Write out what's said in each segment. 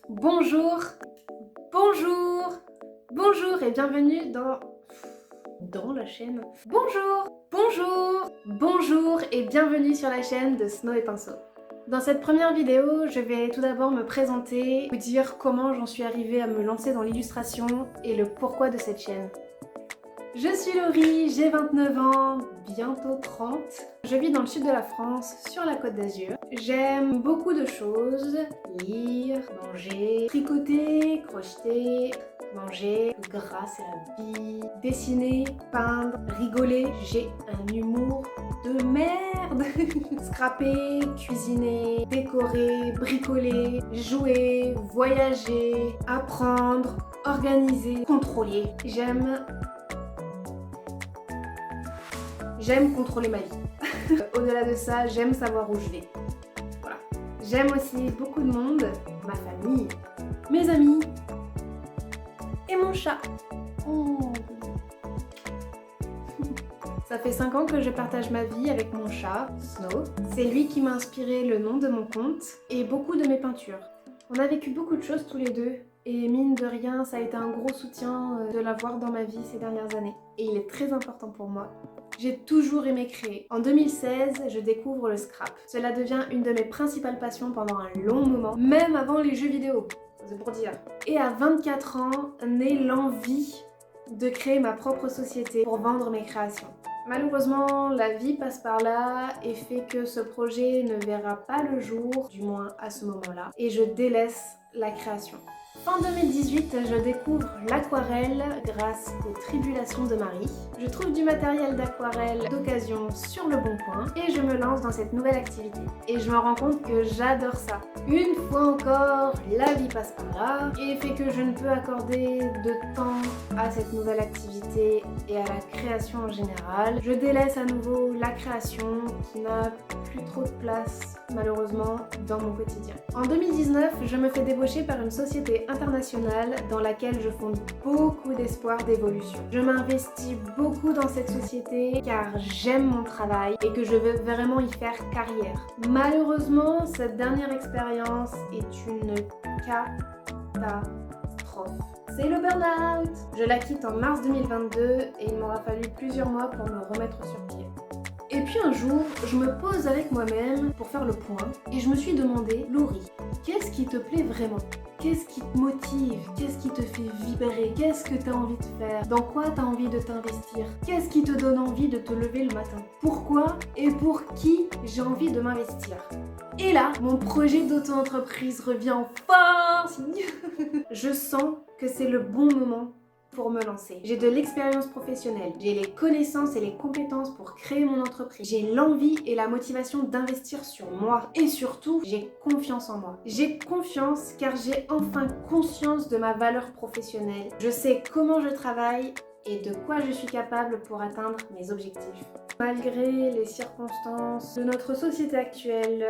Bonjour, bonjour, bonjour et bienvenue dans la chaîne. Bonjour et bienvenue sur la chaîne de Snow et Pinceau. Dans cette première vidéo, je vais tout d'abord me présenter, vous dire comment j'en suis arrivée à me lancer dans l'illustration et le pourquoi de cette chaîne. Je suis Laurie, j'ai 29 ans, bientôt 30. Je vis dans le sud de la France, sur la Côte d'Azur. J'aime beaucoup de choses, lire, manger, tricoter, crocheter, manger, grâce à la vie, dessiner, peindre, rigoler. J'ai un humour de merde. Scraper, cuisiner, décorer, bricoler, jouer, voyager, apprendre, organiser, contrôler. J'aime contrôler ma vie. Au-delà de ça, j'aime savoir où je vais. Voilà. J'aime aussi beaucoup de monde, ma famille, mes amis et mon chat. Oh. Ça fait 5 ans que je partage ma vie avec mon chat, Snow. C'est lui qui m'a inspiré le nom de mon compte et beaucoup de mes peintures. On a vécu beaucoup de choses tous les deux et mine de rien, ça a été un gros soutien de l'avoir dans ma vie ces dernières années. Et il est très important pour moi. J'ai toujours aimé créer. En 2016, je découvre le scrap. Cela devient une de mes principales passions pendant un long moment, même avant les jeux vidéo, c'est pour dire. Et à 24 ans, naît l'envie de créer ma propre société pour vendre mes créations. Malheureusement, la vie passe par là et fait que ce projet ne verra pas le jour, du moins à ce moment-là, et je délaisse la création. Fin 2018, je découvre l'aquarelle grâce aux tribulations de Marie. Je trouve du matériel d'aquarelle d'occasion sur le bon coin et je me lance dans cette nouvelle activité. Et je me rends compte que j'adore ça. Une fois encore, la vie passe par là et fait que je ne peux accorder de temps à cette nouvelle activité et à la création en général. Je délaisse à nouveau la création qui n'a plus trop de place malheureusement dans mon quotidien. En 2019, je me fais débaucher par une société internationale dans laquelle je fonde beaucoup d'espoir d'évolution. Je m'investis beaucoup dans cette société car j'aime mon travail et que je veux vraiment y faire carrière. Malheureusement, cette dernière expérience est une catastrophe. C'est le burn-out! Je la quitte en mars 2022 et il m'aura fallu plusieurs mois pour me remettre sur pied. Et puis un jour, je me pose avec moi-même pour faire le point et je me suis demandé, Laurie, qu'est-ce qui te plaît vraiment? Qu'est-ce qui te motive? Qu'est-ce qui te fait vibrer? Qu'est-ce que tu as envie de faire? Dans quoi tu as envie de t'investir? Qu'est-ce qui te donne envie de te lever le matin? Pourquoi et pour qui j'ai envie de m'investir? Et là, mon projet d'auto-entreprise revient en force. Je sens que c'est le bon moment pour me lancer. J'ai de l'expérience professionnelle, j'ai les connaissances et les compétences pour créer mon entreprise, j'ai l'envie et la motivation d'investir sur moi et surtout, j'ai confiance en moi. J'ai confiance car j'ai enfin conscience de ma valeur professionnelle. Je sais comment je travaille et de quoi je suis capable pour atteindre mes objectifs. Malgré les circonstances de notre société actuelle,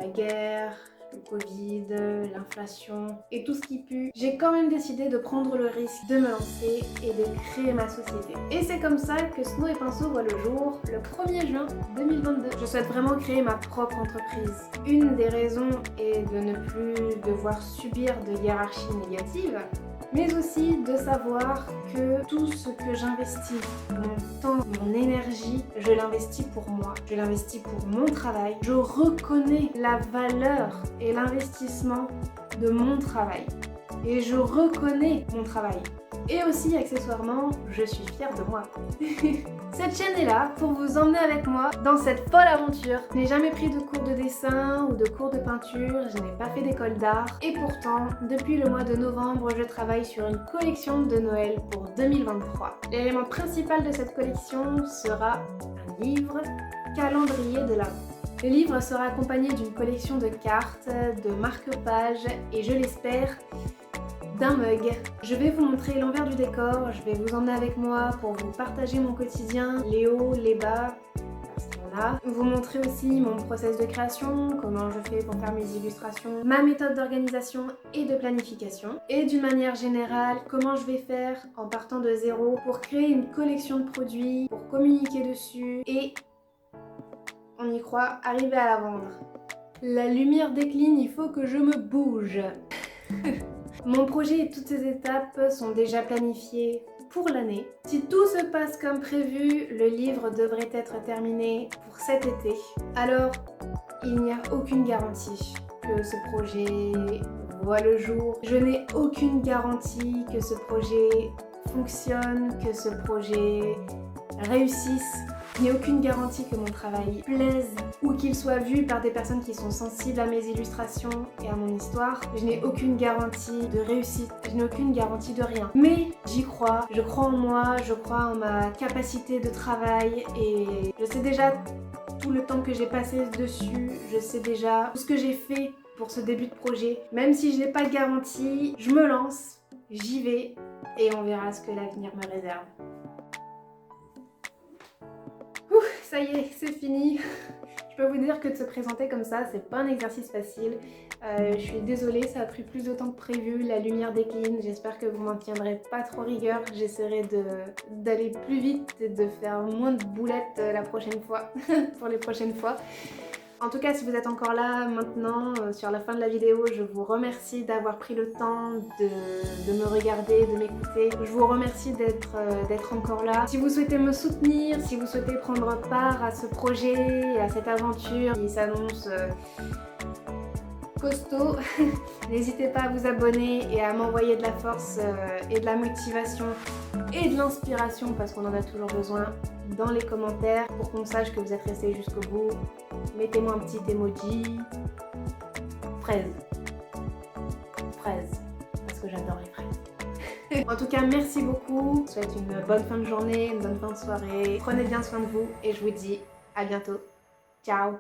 la guerre, le Covid, l'inflation et tout ce qui pue, j'ai quand même décidé de prendre le risque de me lancer et de créer ma société. Et c'est comme ça que Snow et Pinceau voit le jour le 1er juin 2022. Je souhaite vraiment créer ma propre entreprise. Une des raisons est de ne plus devoir subir de hiérarchie négative, mais aussi de savoir que tout ce que j'investis, mon temps, mon énergie, je l'investis pour moi, je l'investis pour mon travail. Je reconnais la valeur et l'investissement de mon travail et je reconnais mon travail. Et aussi, accessoirement, je suis fière de moi. Cette chaîne est là pour vous emmener avec moi dans cette folle aventure. Je n'ai jamais pris de cours de dessin ou de cours de peinture, je n'ai pas fait d'école d'art. Et pourtant, depuis le mois de novembre, je travaille sur une collection de Noël pour 2023. L'élément principal de cette collection sera un livre calendrier de l'Avent. Le livre sera accompagné d'une collection de cartes, de marque-pages et je l'espère, d'un mug. Je vais vous montrer l'envers du décor, je vais vous emmener avec moi pour vous partager mon quotidien, les hauts, les bas, parce qu'il y en a. Vous montrer aussi mon process de création, comment je fais pour faire mes illustrations, ma méthode d'organisation et de planification. Et d'une manière générale, comment je vais faire en partant de zéro pour créer une collection de produits, pour communiquer dessus et, on y croit, arriver à la vendre. La lumière décline, il faut que je me bouge. Mon projet et toutes ses étapes sont déjà planifiées pour l'année. Si tout se passe comme prévu, le livre devrait être terminé pour cet été. Alors, il n'y a aucune garantie que ce projet voit le jour. Je n'ai aucune garantie que ce projet fonctionne, que ce projet réussisse. Je n'ai aucune garantie que mon travail plaise ou qu'il soit vu par des personnes qui sont sensibles à mes illustrations et à mon histoire. Je n'ai aucune garantie de réussite, je n'ai aucune garantie de rien. Mais j'y crois, je crois en moi, je crois en ma capacité de travail et je sais déjà tout le temps que j'ai passé dessus, je sais déjà tout ce que j'ai fait pour ce début de projet. Même si je n'ai pas de garantie, je me lance, j'y vais et on verra ce que l'avenir me réserve. Ça y est, c'est fini. Je peux vous dire que de se présenter comme ça, c'est pas un exercice facile. Je suis désolée, ça a pris plus de temps que prévu, la lumière décline, j'espère que vous m'en tiendrez pas trop rigueur. J'essaierai d'aller plus vite et de faire moins de boulettes la prochaine fois, pour les prochaines fois. En tout cas, si vous êtes encore là maintenant, sur la fin de la vidéo, je vous remercie d'avoir pris le temps de me regarder, de m'écouter. Je vous remercie d'être encore là. Si vous souhaitez me soutenir, si vous souhaitez prendre part à ce projet, à cette aventure qui s'annonce costaud, n'hésitez pas à vous abonner et à m'envoyer de la force et de la motivation et de l'inspiration parce qu'on en a toujours besoin dans les commentaires pour qu'on sache que vous êtes restés jusqu'au bout. Mettez-moi un petit emoji fraise, parce que j'adore les fraises. En tout cas, merci beaucoup, je vous souhaite une bonne fin de journée, une bonne fin de soirée, prenez bien soin de vous et je vous dis à bientôt. Ciao.